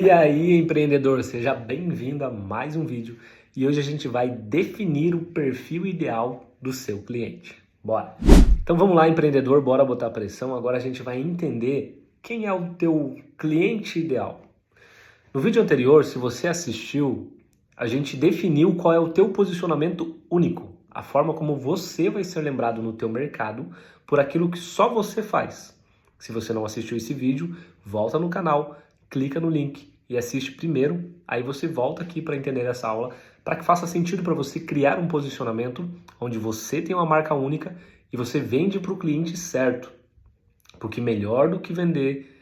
E aí, empreendedor, seja bem-vindo a mais um vídeo e hoje a gente vai definir o perfil ideal do seu cliente. Bora! Então vamos lá, empreendedor, bora botar pressão. Agora a gente vai entender quem é o teu cliente ideal. No vídeo anterior, se você assistiu, a gente definiu qual é o teu posicionamento único, a forma como você vai ser lembrado no teu mercado por aquilo que só você faz. Se você não assistiu esse vídeo, volta no canal, clica no link e assiste primeiro, aí você volta aqui para entender essa aula, para que faça sentido para você criar um posicionamento onde você tem uma marca única e você vende para o cliente certo. Porque melhor do que vender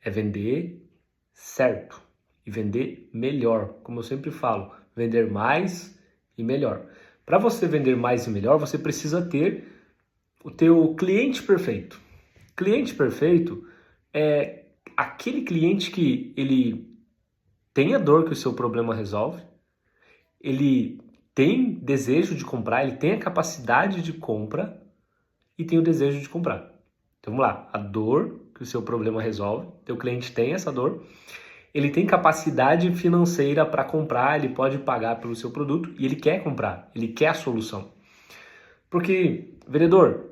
é vender certo e vender melhor. Como eu sempre falo, vender mais e melhor. Para você vender mais e melhor, você precisa ter o teu cliente perfeito. Cliente perfeito é aquele cliente que ele tem a dor que o seu problema resolve, ele tem desejo de comprar, ele tem a capacidade de compra e tem o desejo de comprar. Então vamos lá, a dor que o seu problema resolve, teu cliente tem essa dor, ele tem capacidade financeira para comprar, ele pode pagar pelo seu produto e ele quer comprar, ele quer a solução. Porque, vendedor,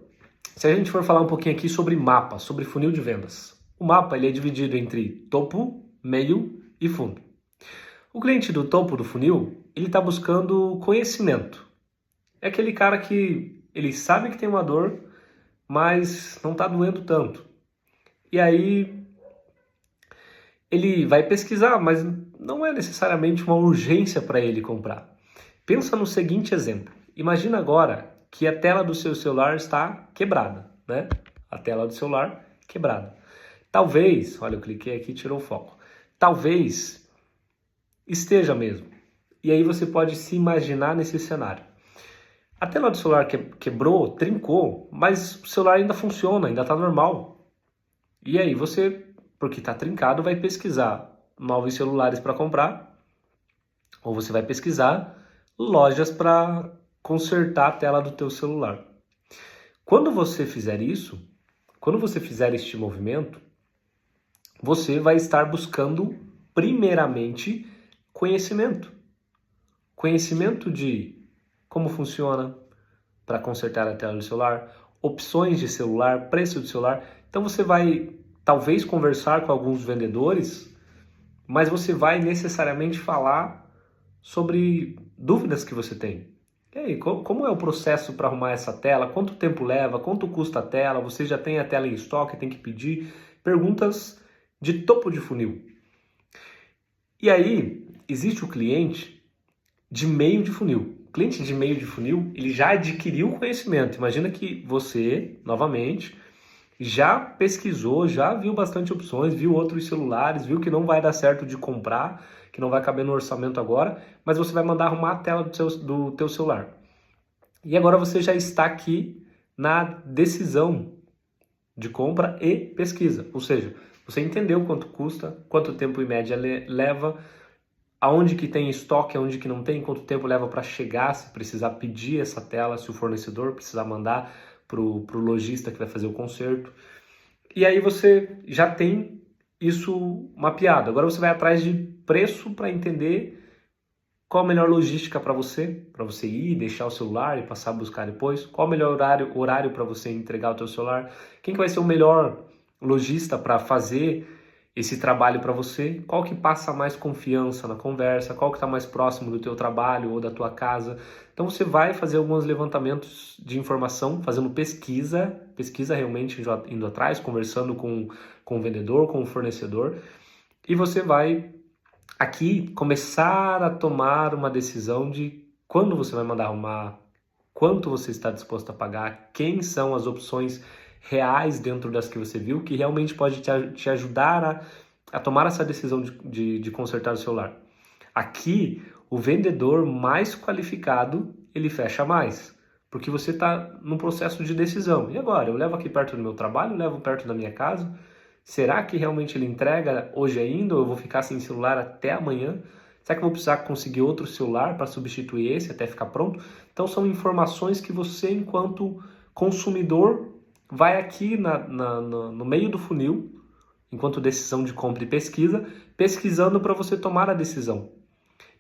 se a gente for falar um pouquinho aqui sobre mapa, sobre funil de vendas, o mapa ele é dividido entre topo, meio e fundo. O cliente do topo do funil, ele está buscando conhecimento. É aquele cara que ele sabe que tem uma dor, mas não está doendo tanto. E aí ele vai pesquisar, mas não é necessariamente uma urgência para ele comprar. Pensa no seguinte exemplo. Imagina agora que a tela do seu celular está quebrada, né? A tela do celular quebrada. Talvez, olha, eu cliquei aqui e tirou o foco. Talvez esteja mesmo. E aí você pode se imaginar nesse cenário. A tela do celular quebrou, trincou, mas o celular ainda funciona, ainda está normal. E aí você, porque está trincado, vai pesquisar novos celulares para comprar, ou você vai pesquisar lojas para consertar a tela do teu celular. Quando você fizer isso, quando você fizer este movimento, você vai estar buscando primeiramente conhecimento. Conhecimento de como funciona para consertar a tela do celular, opções de celular, preço do celular. Então você vai talvez conversar com alguns vendedores, mas você vai necessariamente falar sobre dúvidas que você tem. E aí, como é o processo para arrumar essa tela? Quanto tempo leva? Quanto custa a tela? Você já tem a tela em estoque, tem que pedir? Perguntas de topo de funil. E aí, existe o cliente de meio de funil. O cliente de meio de funil, ele já adquiriu conhecimento. Imagina que você, novamente, já pesquisou, já viu bastante opções, viu outros celulares, viu que não vai dar certo de comprar, que não vai caber no orçamento agora, mas você vai mandar arrumar a tela do teu celular. E agora você já está aqui na decisão de compra e pesquisa. Ou seja, você entendeu quanto custa, quanto tempo em média leva, aonde que tem estoque, aonde que não tem, quanto tempo leva para chegar, se precisar pedir essa tela, se o fornecedor precisar mandar pro lojista que vai fazer o conserto. E aí você já tem isso mapeado. Agora você vai atrás de preço para entender qual a melhor logística para você ir, deixar o celular e passar a buscar depois. Qual o melhor horário para você entregar o teu celular. Quem que vai ser o melhor lojista para fazer esse trabalho para você, qual que passa mais confiança na conversa, qual que está mais próximo do teu trabalho ou da tua casa. Então você vai fazer alguns levantamentos de informação, fazendo pesquisa realmente indo atrás, conversando com o vendedor, com o fornecedor, e você vai aqui começar a tomar uma decisão de quando você vai mandar arrumar, quanto você está disposto a pagar, quem são as opções reais dentro das que você viu, que realmente pode te ajudar a tomar essa decisão de consertar o celular. Aqui, o vendedor mais qualificado, ele fecha mais, porque você está num processo de decisão. E agora, eu levo aqui perto do meu trabalho, eu levo perto da minha casa? Será que realmente ele entrega hoje ainda, ou eu vou ficar sem celular até amanhã? Será que eu vou precisar conseguir outro celular para substituir esse até ficar pronto? Então são informações que você, enquanto consumidor, vai aqui no meio do funil enquanto decisão de compra e pesquisa, pesquisando para você tomar a decisão.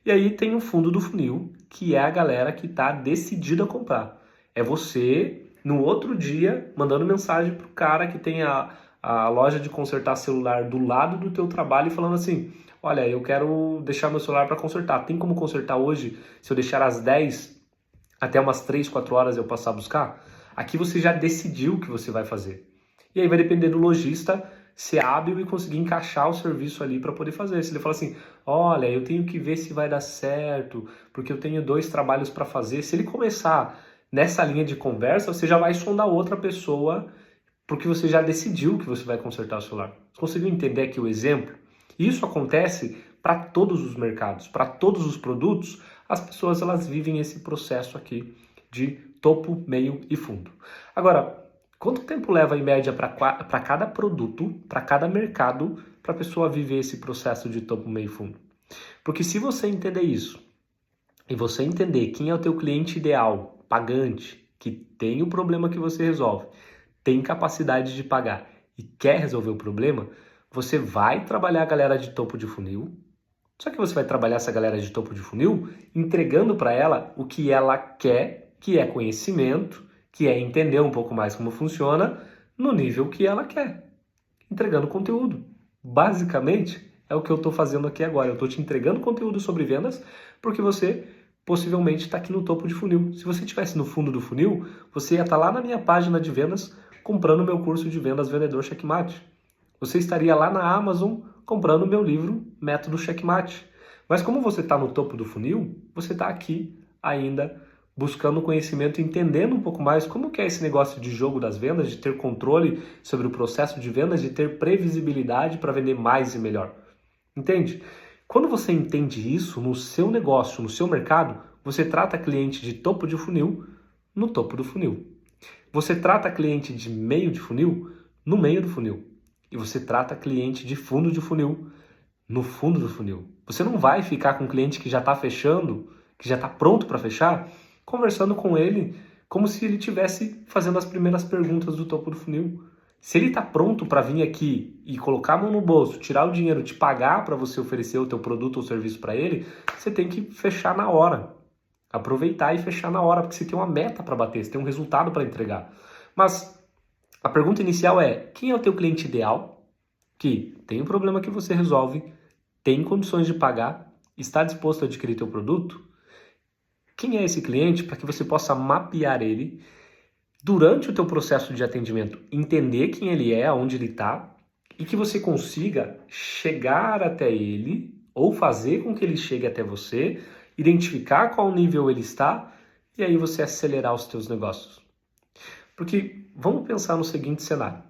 E aí tem o fundo do funil, que é a galera que está decidida a comprar. É você, no outro dia, mandando mensagem pro cara que tem a loja de consertar celular do lado do teu trabalho e falando assim, olha, eu quero deixar meu celular para consertar. Tem como consertar hoje? Se eu deixar às 10 até umas 3, 4 horas eu passar a buscar? Aqui você já decidiu o que você vai fazer. E aí vai depender do lojista ser hábil e conseguir encaixar o serviço ali para poder fazer. Se ele fala assim, olha, eu tenho que ver se vai dar certo, porque eu tenho 2 trabalhos para fazer. Se ele começar nessa linha de conversa, você já vai sondar outra pessoa, porque você já decidiu que você vai consertar o celular. Você conseguiu entender aqui o exemplo? Isso acontece para todos os mercados, para todos os produtos. As pessoas elas vivem esse processo aqui de topo, meio e fundo. Agora, quanto tempo leva em média para cada produto, para cada mercado, para a pessoa viver esse processo de topo, meio e fundo? Porque se você entender isso, e você entender quem é o teu cliente ideal, pagante, que tem o problema que você resolve, tem capacidade de pagar e quer resolver o problema, você vai trabalhar a galera de topo de funil. Só que você vai trabalhar essa galera de topo de funil entregando para ela o que ela quer, que é conhecimento, que é entender um pouco mais como funciona, no nível que ela quer. Entregando conteúdo. Basicamente, é o que eu estou fazendo aqui agora. Eu estou te entregando conteúdo sobre vendas, porque você possivelmente está aqui no topo de funil. Se você estivesse no fundo do funil, você ia estar lá na minha página de vendas, comprando meu curso de vendas Vendedor Checkmate. Você estaria lá na Amazon, comprando meu livro Método Checkmate. Mas como você está no topo do funil, você está aqui ainda buscando conhecimento, entendendo um pouco mais como que é esse negócio de jogo das vendas, de ter controle sobre o processo de vendas, de ter previsibilidade para vender mais e melhor. Entende? Quando você entende isso no seu negócio, no seu mercado, você trata cliente de topo de funil no topo do funil. Você trata cliente de meio de funil no meio do funil. E você trata cliente de fundo de funil no fundo do funil. Você não vai ficar com um cliente que já está fechando, que já está pronto para fechar, conversando com ele como se ele estivesse fazendo as primeiras perguntas do topo do funil. Se ele está pronto para vir aqui e colocar a mão no bolso, tirar o dinheiro, te pagar para você oferecer o teu produto ou serviço para ele, você tem que fechar na hora. Aproveitar e fechar na hora, porque você tem uma meta para bater, você tem um resultado para entregar. Mas a pergunta inicial é, quem é o teu cliente ideal, que tem um problema que você resolve, tem condições de pagar, está disposto a adquirir teu produto? Quem é esse cliente para que você possa mapear ele durante o teu processo de atendimento, entender quem ele é, aonde ele está, e que você consiga chegar até ele ou fazer com que ele chegue até você, identificar qual nível ele está e aí você acelerar os teus negócios. Porque vamos pensar no seguinte cenário.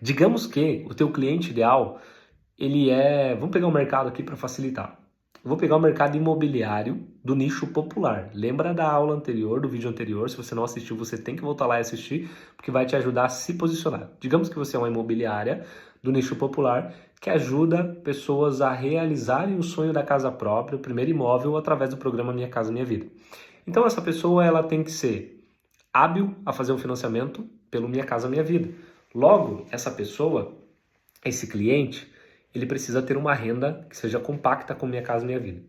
Digamos que o teu cliente ideal, ele é... Vamos pegar um mercado aqui para facilitar. Eu vou pegar o mercado imobiliário do nicho popular. Lembra da aula anterior, do vídeo anterior? Se você não assistiu, você tem que voltar lá e assistir, porque vai te ajudar a se posicionar. Digamos que você é uma imobiliária do nicho popular que ajuda pessoas a realizarem o sonho da casa própria, o primeiro imóvel, através do programa Minha Casa Minha Vida. Então essa pessoa ela tem que ser hábil a fazer um financiamento pelo Minha Casa Minha Vida. Logo, essa pessoa, esse cliente, ele precisa ter uma renda que seja compacta com Minha Casa Minha Vida.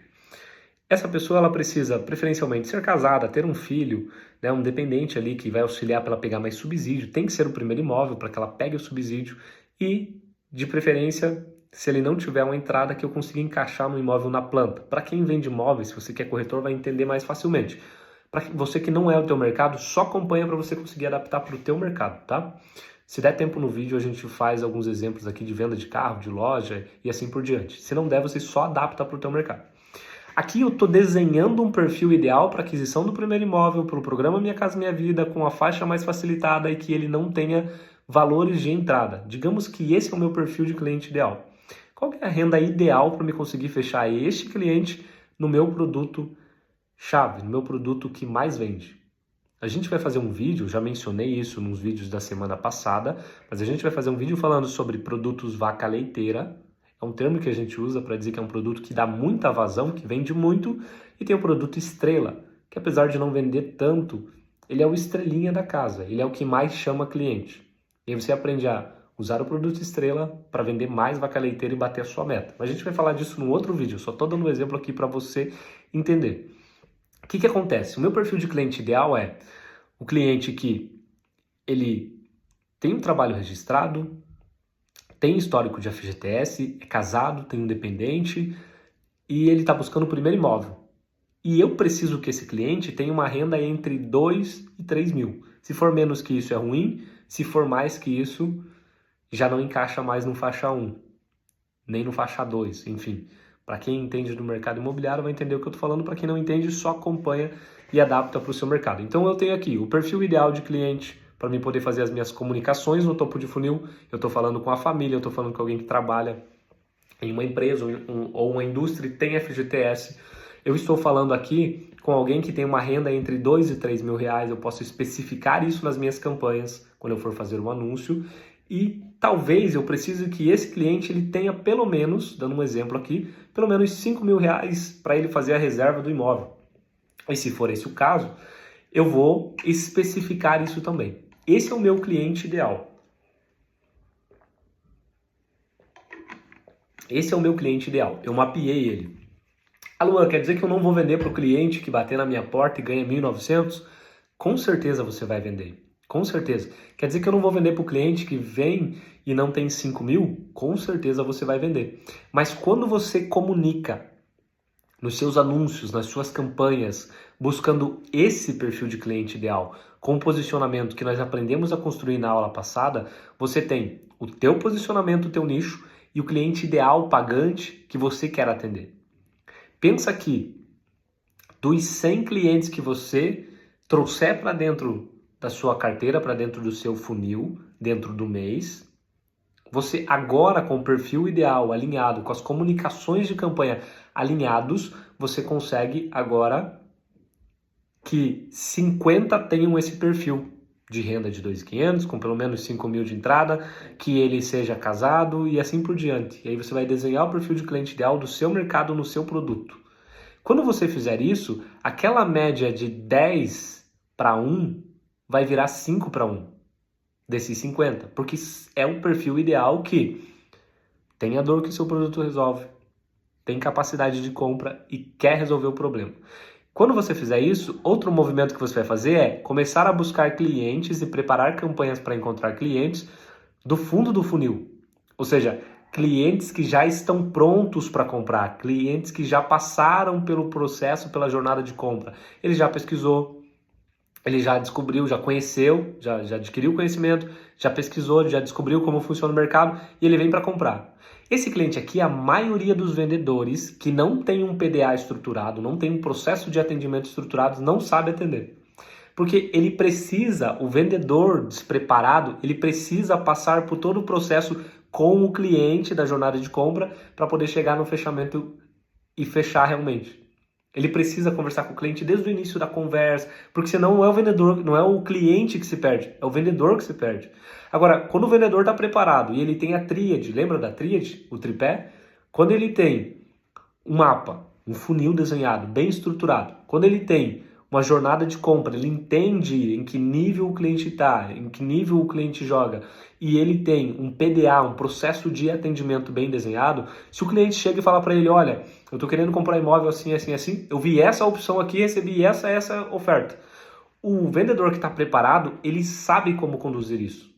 Essa pessoa ela precisa preferencialmente ser casada, ter um filho, né, um dependente ali que vai auxiliar para ela pegar mais subsídio, tem que ser o primeiro imóvel para que ela pegue o subsídio e, de preferência, se ele não tiver uma entrada que eu consiga encaixar no imóvel na planta. Para quem vende imóveis, se você quer corretor, vai entender mais facilmente. Para você que não é o teu mercado, só acompanha para você conseguir adaptar para o teu mercado, tá? Se der tempo no vídeo, a gente faz alguns exemplos aqui de venda de carro, de loja e assim por diante. Se não der, você só adapta para o teu mercado. Aqui eu estou desenhando um perfil ideal para aquisição do primeiro imóvel, para o programa Minha Casa Minha Vida, com a faixa mais facilitada e que ele não tenha valores de entrada. Digamos que esse é o meu perfil de cliente ideal. Qual que é a renda ideal para me conseguir fechar este cliente no meu produto chave, no meu produto que mais vende? A gente vai fazer um vídeo, já mencionei isso nos vídeos da semana passada, mas a gente vai fazer um vídeo falando sobre produtos vaca leiteira. É um termo que a gente usa para dizer que é um produto que dá muita vazão, que vende muito, e tem o produto estrela, que apesar de não vender tanto, ele é o estrelinha da casa, ele é o que mais chama cliente. E aí você aprende a Usar o produto estrela para vender mais vaca leiteira e bater a sua meta. Mas a gente vai falar disso num outro vídeo, eu só estou dando um exemplo aqui para você entender. O que acontece? O meu perfil de cliente ideal é o cliente que ele tem um trabalho registrado, tem histórico de FGTS, é casado, tem um dependente e ele está buscando o primeiro imóvel. E eu preciso que esse cliente tenha uma renda entre 2 e 3 mil. Se for menos que isso é ruim, se for mais que isso já não encaixa mais no faixa 1, nem no faixa 2, enfim. Para quem entende do mercado imobiliário vai entender o que eu estou falando, para quem não entende só acompanha e adapta para o seu mercado. Então eu tenho aqui o perfil ideal de cliente para mim poder fazer as minhas comunicações no topo de funil. Eu estou falando com a família, eu estou falando com alguém que trabalha em uma empresa ou uma indústria e tem FGTS. Eu estou falando aqui com alguém que tem uma renda entre 2 e 3 mil reais. Eu posso especificar isso nas minhas campanhas quando eu for fazer um anúncio. E talvez eu precise que esse cliente ele tenha pelo menos, dando um exemplo aqui, pelo menos 5 mil reais para ele fazer a reserva do imóvel. E se for esse o caso, eu vou especificar isso também. Esse é o meu cliente ideal. Esse é o meu cliente ideal. Eu mapeei ele. Luan, quer dizer que eu não vou vender para o cliente que bater na minha porta e ganha 1.900? Com certeza você vai vender. Com certeza. Quer dizer que eu não vou vender para o cliente que vem e não tem 5 mil? Com certeza você vai vender. Mas quando você comunica nos seus anúncios, nas suas campanhas, buscando esse perfil de cliente ideal, com o posicionamento que nós aprendemos a construir na aula passada, você tem o teu posicionamento, o teu nicho e o cliente ideal pagante que você quer atender. Pensa que dos 100 clientes que você trouxer para dentro da sua carteira, para dentro do seu funil, dentro do mês, você agora com o perfil ideal alinhado, com as comunicações de campanha alinhados, você consegue agora que 50 tenham esse perfil de renda de 2.500, com pelo menos 5 mil de entrada, que ele seja casado e assim por diante. E aí você vai desenhar o perfil de cliente ideal do seu mercado no seu produto. Quando você fizer isso, aquela média de 10 para 1 vai virar 5 para 1 desses 50, porque é um perfil ideal que tem a dor que o seu produto resolve, tem capacidade de compra e quer resolver o problema. Quando você fizer isso, outro movimento que você vai fazer é começar a buscar clientes e preparar campanhas para encontrar clientes do fundo do funil. Ou seja, clientes que já estão prontos para comprar, clientes que já passaram pelo processo, pela jornada de compra. Ele já pesquisou, ele já descobriu, já conheceu, já adquiriu conhecimento, já pesquisou, já descobriu como funciona o mercado e ele vem para comprar. Esse cliente aqui, a maioria dos vendedores que não tem um PDA estruturado, não tem um processo de atendimento estruturado, não sabe atender. Porque ele precisa, o vendedor despreparado, ele precisa passar por todo o processo com o cliente da jornada de compra para poder chegar no fechamento e fechar realmente. Ele precisa conversar com o cliente desde o início da conversa, porque senão não é o vendedor, não é o cliente que se perde, é o vendedor que se perde. Agora, quando o vendedor está preparado e ele tem a tríade, lembra da tríade, o tripé? Quando ele tem um mapa, um funil desenhado, bem estruturado, quando ele tem uma jornada de compra, ele entende em que nível o cliente está, em que nível o cliente joga, e ele tem um PDA, um processo de atendimento bem desenhado, se o cliente chega e fala para ele, olha, eu estou querendo comprar imóvel assim, assim, assim, eu vi essa opção aqui, recebi essa oferta. O vendedor que está preparado, ele sabe como conduzir isso.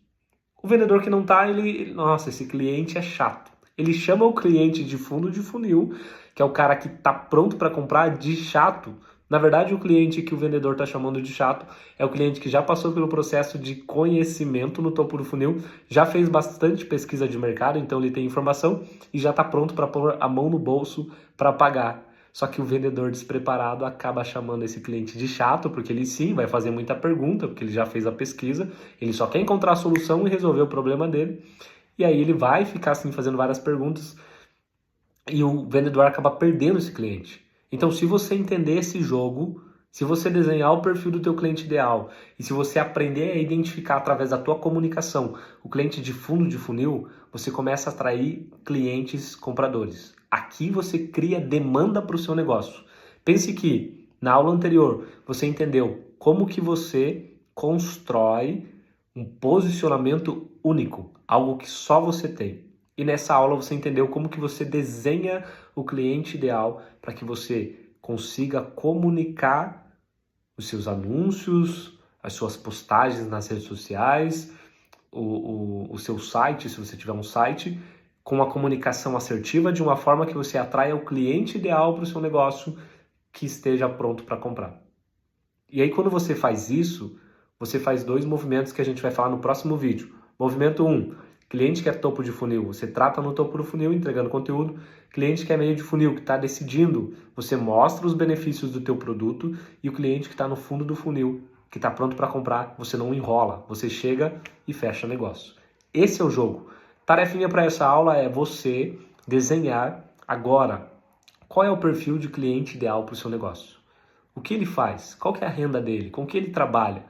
O vendedor que não está, nossa, esse cliente é chato. Ele chama o cliente de fundo de funil, que é o cara que está pronto para comprar, de chato. Na verdade, o cliente que o vendedor está chamando de chato é o cliente que já passou pelo processo de conhecimento no topo do funil, já fez bastante pesquisa de mercado, então ele tem informação e já está pronto para pôr a mão no bolso para pagar. Só que o vendedor despreparado acaba chamando esse cliente de chato, porque ele sim vai fazer muita pergunta, porque ele já fez a pesquisa, ele só quer encontrar a solução e resolver o problema dele, e aí ele vai ficar assim fazendo várias perguntas e o vendedor acaba perdendo esse cliente. Então, se você entender esse jogo, se você desenhar o perfil do teu cliente ideal e se você aprender a identificar através da tua comunicação o cliente de fundo de funil, você começa a atrair clientes compradores. Aqui você cria demanda para o seu negócio. Pense que na aula anterior você entendeu como que você constrói um posicionamento único, algo que só você tem. E nessa aula você entendeu como que você desenha o cliente ideal para que você consiga comunicar os seus anúncios, as suas postagens nas redes sociais, o seu site, se você tiver um site, com uma comunicação assertiva de uma forma que você atraia o cliente ideal para o seu negócio que esteja pronto para comprar. E aí quando você faz isso, você faz 2 movimentos que a gente vai falar no próximo vídeo. Movimento 1, cliente que é topo de funil, você trata no topo do funil, entregando conteúdo. Cliente que é meio de funil, que está decidindo, você mostra os benefícios do teu produto. E o cliente que está no fundo do funil, que está pronto para comprar, você não enrola, você chega e fecha negócio. Esse é o jogo. Tarefinha para essa aula é você desenhar agora qual é o perfil de cliente ideal para o seu negócio. O que ele faz? Qual que é a renda dele? Com que ele trabalha?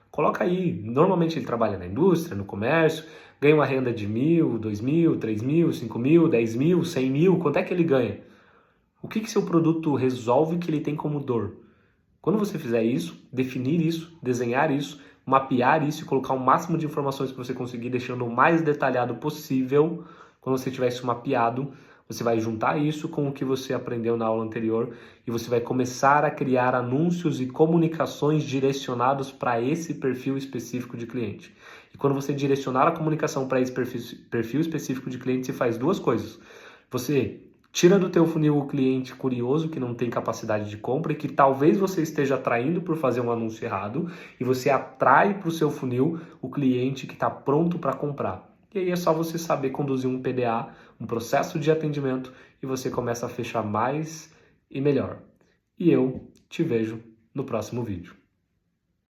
Coloca aí, normalmente ele trabalha na indústria, no comércio, ganha uma renda de 1.000, 2.000, 3.000, 5.000, 10.000, 100.000, quanto é que ele ganha? O que seu produto resolve que ele tem como dor? Quando você fizer isso, definir isso, desenhar isso, mapear isso e colocar o máximo de informações que você conseguir, deixando o mais detalhado possível, quando você tiver isso mapeado, você vai juntar isso com o que você aprendeu na aula anterior e você vai começar a criar anúncios e comunicações direcionados para esse perfil específico de cliente. E quando você direcionar a comunicação para esse perfil específico de cliente, você faz 2 coisas. Você tira do teu funil o cliente curioso que não tem capacidade de compra e que talvez você esteja atraindo por fazer um anúncio errado, e você atrai para o seu funil o cliente que está pronto para comprar. E aí é só você saber conduzir um PDA, um processo de atendimento, e você começa a fechar mais e melhor. E eu te vejo no próximo vídeo.